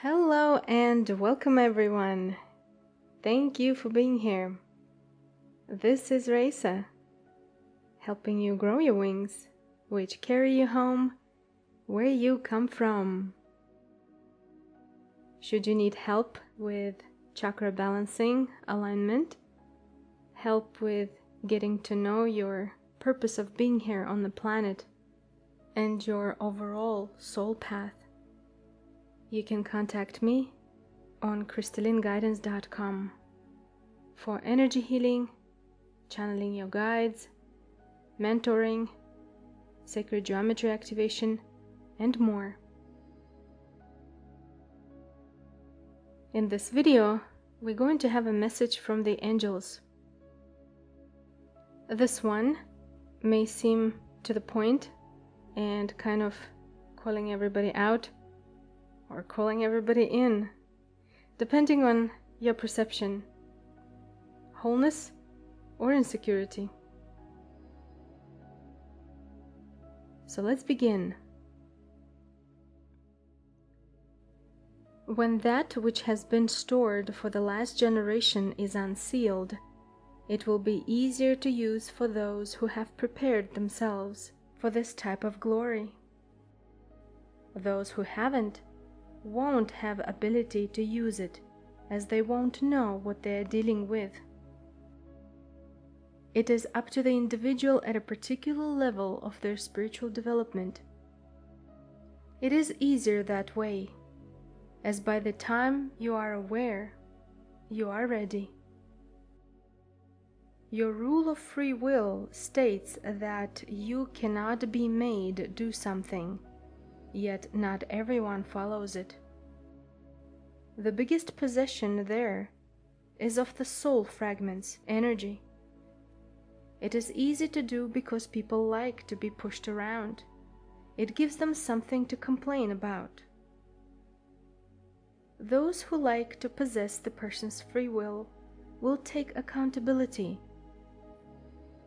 Hello and welcome everyone. Thank you for being here. This is Raisa, helping you grow your wings, which carry you home where you come from. Should you need help with chakra balancing, alignment, help with getting to know your purpose of being here on the planet, and your overall soul path, you can contact me on crystallineguidance.com for energy healing, channeling your guides, mentoring, sacred geometry activation, and more. In this video, we're going to have a message from the angels. This one may seem to the point and kind of calling everybody out or calling everybody in, depending on your perception, wholeness or insecurity. So let's begin. When that which has been stored for the last generation is unsealed, it will be easier to use for those who have prepared themselves for this type of glory. Those who haven't won't have ability to use it, as they won't know what they are dealing with. It is up to the individual at a particular level of their spiritual development. It is easier that way, as by the time you are aware, you are ready. Your rule of free will states that you cannot be made do something, yet not everyone follows it. The biggest possession there is of the soul fragments, energy. It is easy to do because people like to be pushed around. It gives them something to complain about. Those who like to possess the person's free will take accountability.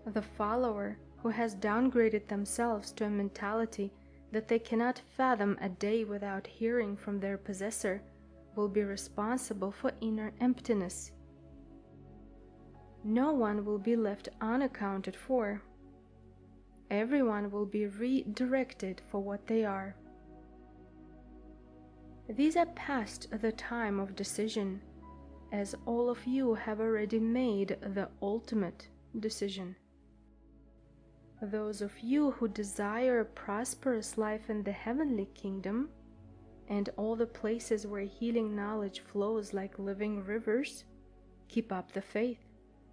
The follower who has downgraded themselves to a mentality that they cannot fathom a day without hearing from their possessor will be responsible for inner emptiness. No one will be left unaccounted for. Everyone will be redirected for what they are. These are past the time of decision, as all of you have already made the ultimate decision. Those of you who desire a prosperous life in the heavenly kingdom, and all the places where healing knowledge flows like living rivers, keep up the faith,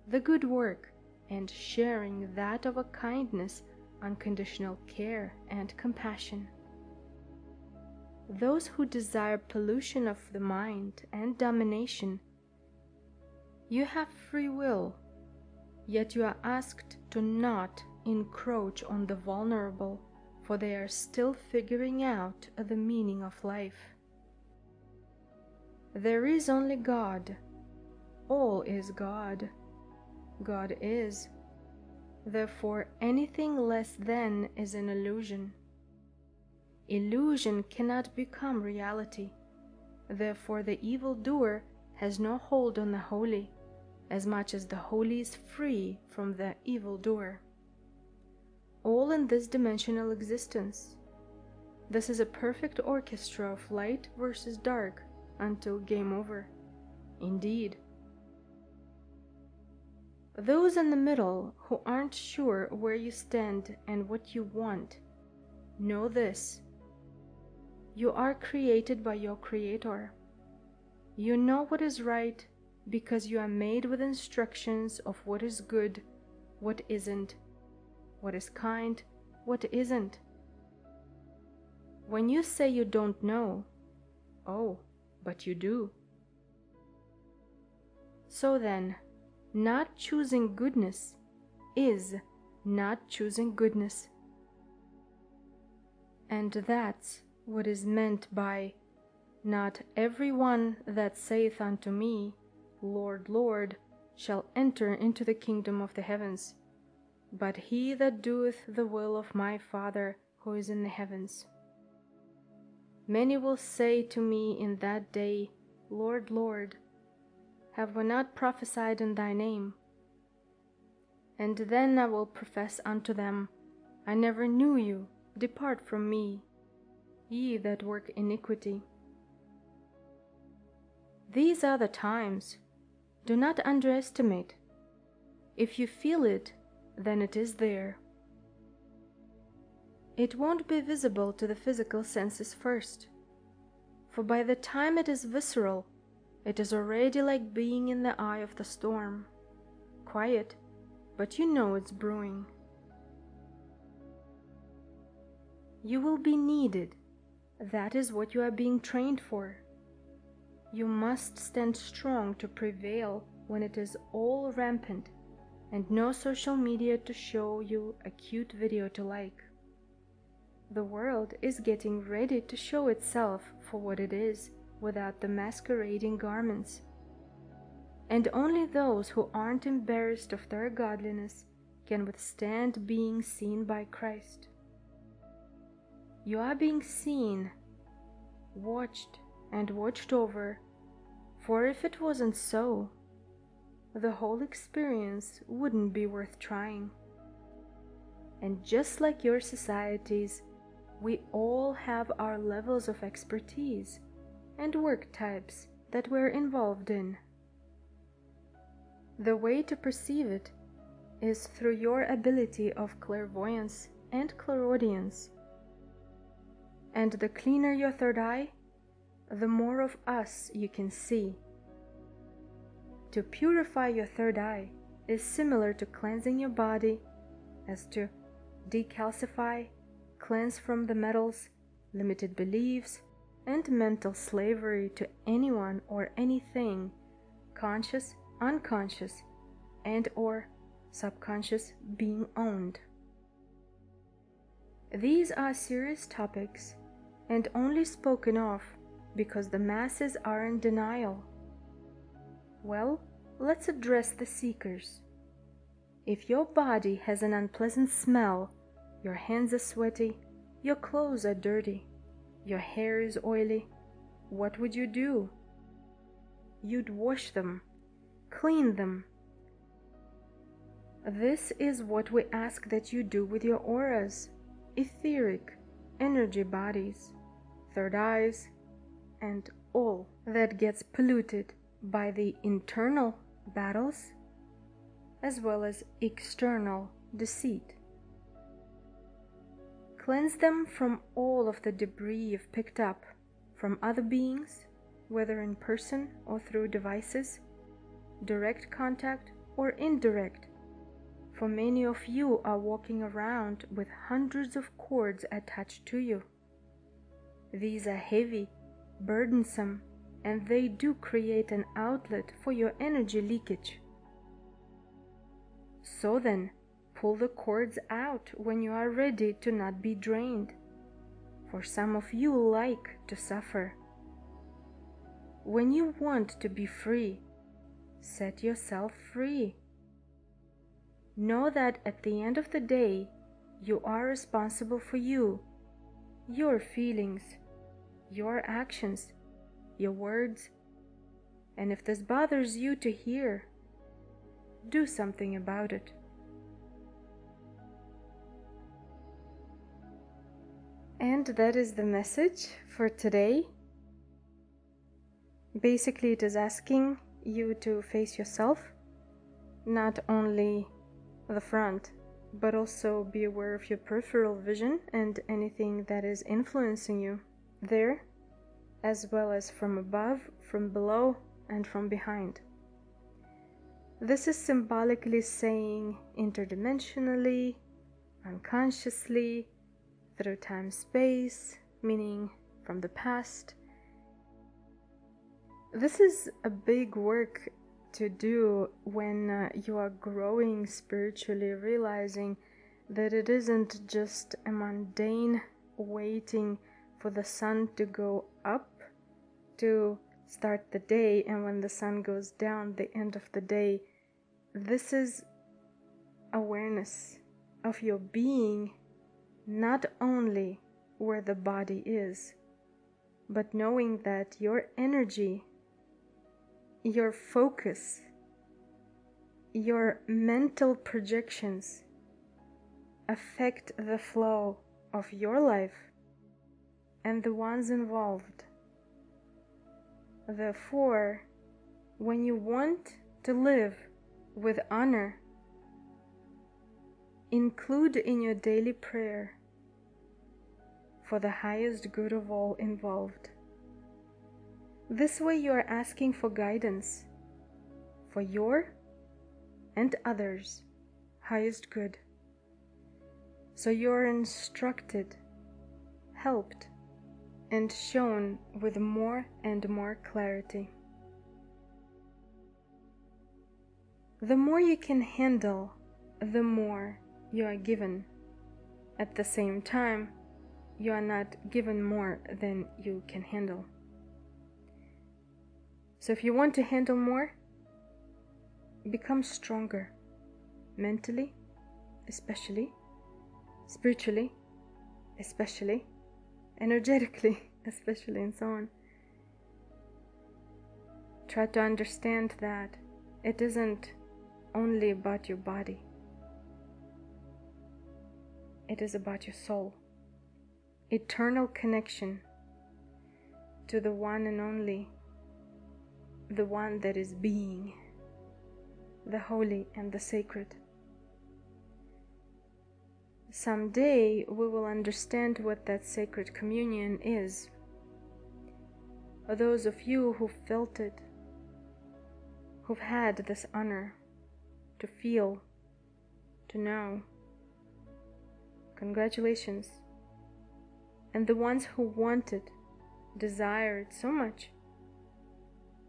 the good work, and sharing that of a kindness, unconditional care, and compassion. Those who desire pollution of the mind and domination, you have free will, yet you are asked to not encroach on the vulnerable, for they are still figuring out the meaning of life. There is only God. All is God. God is. Therefore, anything less than is an illusion. Illusion cannot become reality. Therefore, the evildoer has no hold on the holy, as much as the holy is free from the evildoer. All in this dimensional existence. This is a perfect orchestra of light versus dark until game over. Indeed. Those in the middle who aren't sure where you stand and what you want, know this. You are created by your Creator. You know what is right because you are made with instructions of what is good, what isn't, what is kind, what isn't. When you say you don't know, oh, but you do. So then, not choosing goodness is not choosing goodness. And that's what is meant by, not every one that saith unto me, Lord, Lord, shall enter into the kingdom of the heavens, but he that doeth the will of my Father who is in the heavens. Many will say to me in that day, Lord, Lord, have we not prophesied in thy name? And then I will profess unto them, I never knew you, depart from me, ye that work iniquity. These are the times. Do not underestimate. If you feel it, then it is there. It won't be visible to the physical senses first, for by the time it is visceral, it is already like being in the eye of the storm. Quiet, but you know it's brewing. You will be needed. That is what you are being trained for. You must stand strong to prevail when it is all rampant and no social media to show you a cute video to like. The world is getting ready to show itself for what it is without the masquerading garments. And only those who aren't embarrassed of their godliness can withstand being seen by Christ. You are being seen, watched, and watched over, for if it wasn't so, the whole experience wouldn't be worth trying. And just like your societies, we all have our levels of expertise and work types that we're involved in. The way to perceive it is through your ability of clairvoyance and clairaudience. And the cleaner your third eye, the more of us you can see. To purify your third eye is similar to cleansing your body, as to decalcify, cleanse from the metals, limited beliefs, and mental slavery to anyone or anything, conscious, unconscious, and or subconscious being owned. These are serious topics and only spoken of because the masses are in denial. Well, let's address the seekers. If your body has an unpleasant smell, your hands are sweaty, your clothes are dirty, your hair is oily, what would you do? You'd wash them, clean them. This is what we ask that you do with your auras, etheric, energy bodies, third eyes, and all that gets polluted by the internal battles as well as external deceit. Cleanse them from all of the debris you've picked up from other beings, whether in person or through devices, direct contact or indirect, for many of you are walking around with hundreds of cords attached to you. These are heavy, burdensome, and they do create an outlet for your energy leakage. So then, pull the cords out when you are ready to not be drained, for some of you like to suffer. When you want to be free, set yourself free. Know that at the end of the day, you are responsible for you, your feelings, your actions, your words, and if this bothers you to hear, do something about it. And that is the message for today. Basically, it is asking you to face yourself, not only the front, but also be aware of your peripheral vision and anything that is influencing you there, as well as from above, from below, and from behind. This is symbolically saying interdimensionally, unconsciously, through time-space, meaning from the past. This is a big work to do when you are growing spiritually, realizing that it isn't just a mundane waiting for the sun to go up to start the day, and when the sun goes down, the end of the day. This is awareness of your being, not only where the body is. but knowing that your energy, your focus, your mental projections affect the flow of your life and the ones involved. Therefore, when you want to live with honor, include in your daily prayer for the highest good of all involved. This way you are asking for guidance for your and others' highest good. So you are instructed, helped, and shown with more and more clarity. The more you can handle, the more you are given. At the same time, you are not given more than you can handle. So if you want to handle more, become stronger, mentally, especially, spiritually, especially, energetically, especially, and so on. Try to understand that it isn't only about your body. It is about your soul. Eternal connection to the one and only, the one that is being, the holy and the sacred. Someday we will understand what that sacred communion is. Those of you who felt it, who've had this honor to feel, to know, congratulations. And the ones who want it, desire it so much,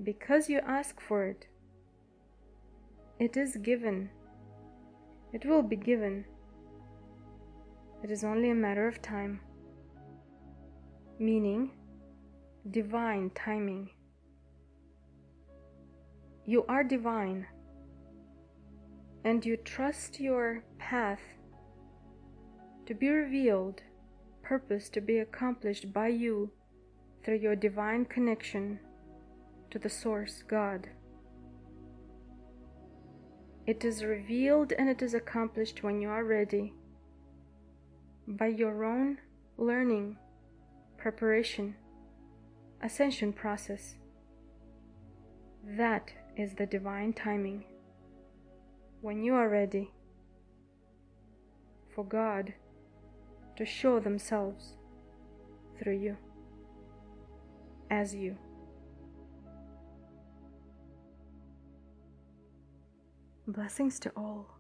because you ask for it, it is given. It will be given. It is only a matter of time, meaning divine timing. You are divine, and you trust your path to be revealed, purpose to be accomplished by you through your divine connection to the Source, God. It is revealed and it is accomplished when you are ready, by your own learning, preparation, ascension process. That is the divine timing. When you are ready for God to show themselves through you, as you. Blessings to all.